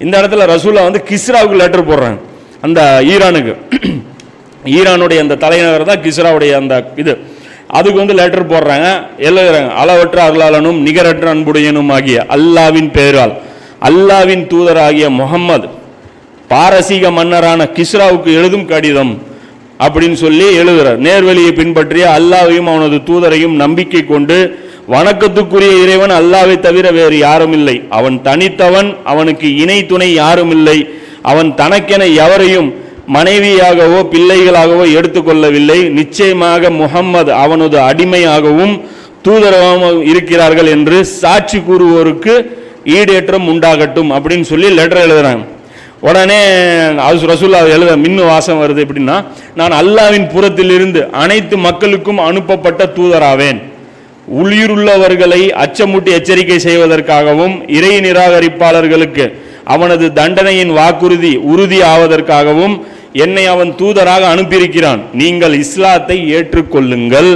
இந்த இடத்துல ரசூலா வந்து கிஸ்ராவுக்கு லெட்டர் போடுறாங்க, அந்த ஈரானுக்கு. ஈரானுடைய அந்த தலைநகர் தான் கிஸ்ராவுடைய அந்த இது. அதுக்கு வந்து லெட்டர் போடுறாங்க, எழுதுறாங்க, அளவற்ற அருளாளனும் நிகரற்ற அன்புடையனும் ஆகிய அல்லாவின் பெயரால் அல்லாவின் தூதராகிய முகம்மது பாரசீக மன்னரான கிஸ்ராவுக்கு எழுதும் கடிதம் அப்படின்னு சொல்லி எழுதுறார். நேர்வழியை பின்பற்றிய அல்லாவையும் அவனது தூதரையும் நம்பிக்கை கொண்டு வணக்கத்துக்குரிய இறைவன் அல்லாவை தவிர வேறு யாரும் இல்லை, அவன் தனித்தவன், அவனுக்கு இணை துணை யாரும் இல்லை, அவன் தனக்கென எவரையும் மனைவியாகவோ பிள்ளைகளாகவோ எடுத்துக்கொள்ளவில்லை, நிச்சயமாக முகம்மது அவனது அடிமையாகவும் தூதராகவும் இருக்கிறார்கள் என்று சாட்சி கூறுவோருக்கு ஈடேற்றம் உண்டாகட்டும் அப்படின்னு சொல்லி லெட்டர் எழுதுறாங்க. உடனே ரசூலா எழுத மின்னு வாசம் வருது. எப்படின்னா, நான் அல்லாவின் புறத்திலிருந்து அனைத்து மக்களுக்கும் அனுப்பப்பட்ட தூதராவேன், உயிருள்ளவர்களை அச்சமூட்டி எச்சரிக்கை செய்வதற்காகவும் இறை நிராகரிப்பாளர்களுக்கு அவனது தண்டனையின் வாக்குறுதி உறுதி ஆவதற்காகவும் என்னை அவன் தூதராக அனுப்பியிருக்கிறான். நீங்கள் இஸ்லாத்தை ஏற்றுக்கொள்ளுங்கள்,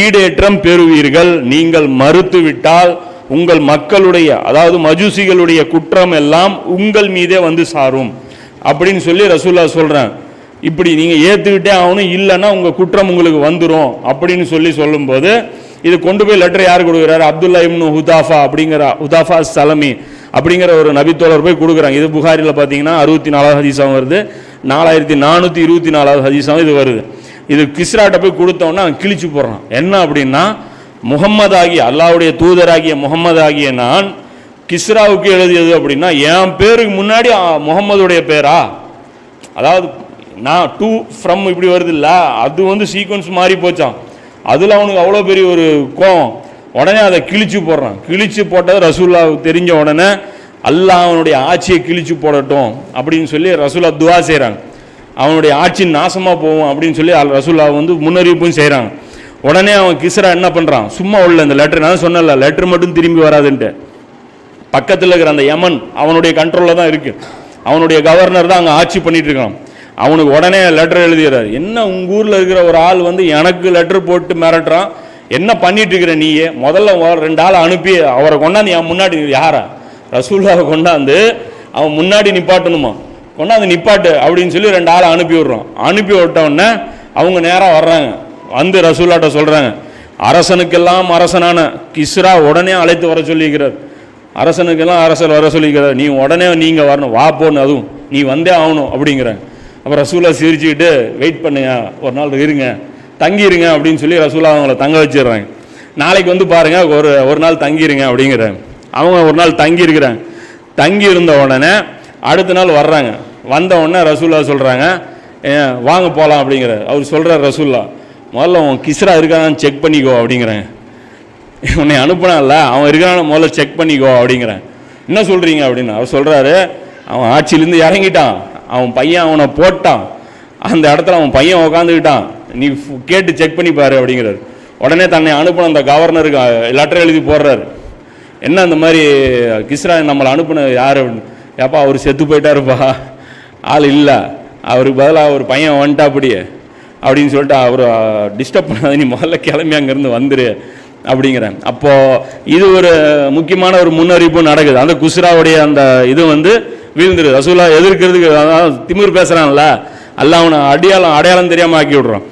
ஈடேற்றம் பெறுவீர்கள். நீங்கள் மறுத்துவிட்டால் உங்கள் மக்களுடைய, அதாவது மஜூசிகளுடைய குற்றம் எல்லாம் உங்கள் மீதே வந்து சாரும் அப்படின்னு சொல்லி ரசூல்லா சொல்றாங்க. இப்படி நீங்க ஏத்துக்கிட்டே ஆகணும், இல்லைன்னா உங்க குற்றம் உங்களுக்கு வந்துடும் அப்படின்னு சொல்லி சொல்லும்போது, இது கொண்டு போய் லெட்டர் யார் கொடுக்குறாரு? அப்துல்லா இப்னு ஹுதாஃபா அப்படிங்கிற, ஹுதாஃபா சலமி அப்படிங்கிற ஒரு நபித்தோழர் போய் கொடுக்குறாங்க. இது புகாரில் பார்த்தீங்கன்னா 64வது ஹதீஸாகவும் வருது, 4424வது ஹதீஸாகவும் இது வருது. இது கிஸ்ராட்ட போய் கொடுத்தோன்னா அவன் கிழிச்சு போடுறான். என்ன அப்படின்னா, முகம்மது ஆகிய அல்லாவுடைய தூதராகிய முகம்மது ஆகிய நான் கிஸ்ராவுக்கு எழுதியது அப்படின்னா என் பேருக்கு முன்னாடி முகம்மதுடைய பேரா, அதாவது நான் டூ ஃப்ரம் இப்படி வருது இல்லை, அது வந்து சீக்வன்ஸ் மாறி போச்சான். அதில் அவனுக்கு அவ்வளோ பெரிய ஒரு கோவம். உடனே அதை கிழிச்சு போடுறான். கிழிச்சு போட்டது ரசூல்லாவுக்கு தெரிஞ்ச உடனே அல்லாஹ் அவனுடைய ஆட்சியை கிழிச்சு போடட்டும் அப்படின்னு சொல்லி ரசூல்லா துவா செய்கிறாங்க. அவனுடைய ஆட்சி நாசமாக போகும் அப்படின்னு சொல்லி ரசூல்லா வந்து முன்னறிவிப்பும் செய்கிறாங்க. உடனே அவன் கிஸ்ரா என்ன பண்ணுறான், சும்மா உள்ள இந்த லெட்டர், நான் சொன்னல லெட்டர் மட்டும் திரும்பி வராதுன்ட்டு, பக்கத்தில் இருக்கிற அந்த யமன் அவனுடைய கண்ட்ரோலில் தான் இருக்குது, அவனுடைய கவர்னர் தான் அங்கே ஆட்சி பண்ணிட்டு இருக்கான். அவனுக்கு உடனே லெட்டர் எழுதுகிறார். என்ன உங்கள் ஊரில் இருக்கிற ஒரு ஆள் வந்து எனக்கு லெட்டர் போட்டு மிரட்டுறான், என்ன பண்ணிட்டு இருக்கிற நீயே, முதல்ல 2 ஆளை அனுப்பி அவரை கொண்டாந்து என் முன்னாடி, யாரா ரசூல்லாவை கொண்டாந்து அவன் முன்னாடி நிப்பாட்டணுமா, கொண்டாந்து நிப்பாட்டு அப்படின்னு சொல்லி 2 ஆளை அனுப்பி விடுறான். அனுப்பி விட்ட உடனே அவங்க நேராக வர்றாங்க, வந்து ரசூல்லாட்ட சொல்கிறாங்க, அரசனுக்கெல்லாம் அரசனான கிஸ்ரா உடனே அழைத்து வர சொல்லிக்கிறார். அரசனுக்கெல்லாம் அரசர் வர சொல்லிக்கிறார், நீ உடனே நீங்கள் வரணும், வா போன்னு, அதுவும் நீ வந்தே ஆகணும் அப்படிங்கிறாங்க. அப்போ ரசூலா சிரிச்சுக்கிட்டு, வெயிட் பண்ணுங்க, ஒரு நாள் இருங்க, தங்கிருங்க அப்படின்னு சொல்லி ரசூலா அவங்கள தங்க வச்சிடுறாங்க. நாளைக்கு வந்து பாருங்க, ஒரு நாள் தங்கிருங்க அப்படிங்கிறாங்க. அவங்க ஒரு நாள் தங்கி இருக்கிறாங்க. தங்கி இருந்த உடனே அடுத்த நாள் வர்றாங்க. வந்த உடனே ரசூலா சொல்கிறாங்க, வாங்க போகலாம் அப்படிங்கிற. அவர் சொல்கிறார் ரசூல்லா, முதல்ல அவன் கிஸ்ரா இருக்கான்னு செக் பண்ணிக்கோ அப்படிங்கிறாங்க. உன்னை அனுப்பினான்ல அவன் இருக்கான்னு முதல்ல செக் பண்ணிக்கோ அப்படிங்கிறேன். என்ன சொல்கிறீங்க அப்படின்னு அவர் சொல்கிறாரு, அவன் ஆட்சியிலேருந்து இறங்கிட்டான், அவன் பையன் அவனை போட்டான், அந்த இடத்துல அவன் பையன் உக்காந்துக்கிட்டான், நீ கேட்டு செக் பண்ணி பாரு அப்படிங்கிறார். உடனே தன்னை அனுப்பின அந்த கவர்னருக்கு லெட்டர் எழுதி போடுறாரு. என்ன அந்த மாதிரி கிஸ்ரா நம்மளை அனுப்பின யார் அப்படின்னு. ஏப்பா அவர் செத்து போயிட்டாருப்பா, ஆள் இல்லை, அவருக்கு பதிலாக ஒரு பையன் வந்துட்டா அப்படியே அப்படின்னு சொல்லிட்டு அவர் டிஸ்டர்ப் பண்ணாது, நீ முதல்ல கிளம்பி அங்கேருந்து வந்துரு அப்படிங்கிறேன். அப்போது இது ஒரு முக்கியமான ஒரு முன்னறிவிப்பு நடக்குது. அந்த குஸ்ராவுடைய அந்த இது வந்து வீழ்ந்துரு. ரசூலா எதிர்க்கிறதுக்கு திமிர் பேசுகிறான்ல, அல்லாஹ் அவனை அடையாளம் தெரியாமல் ஆக்கி விட்றான்.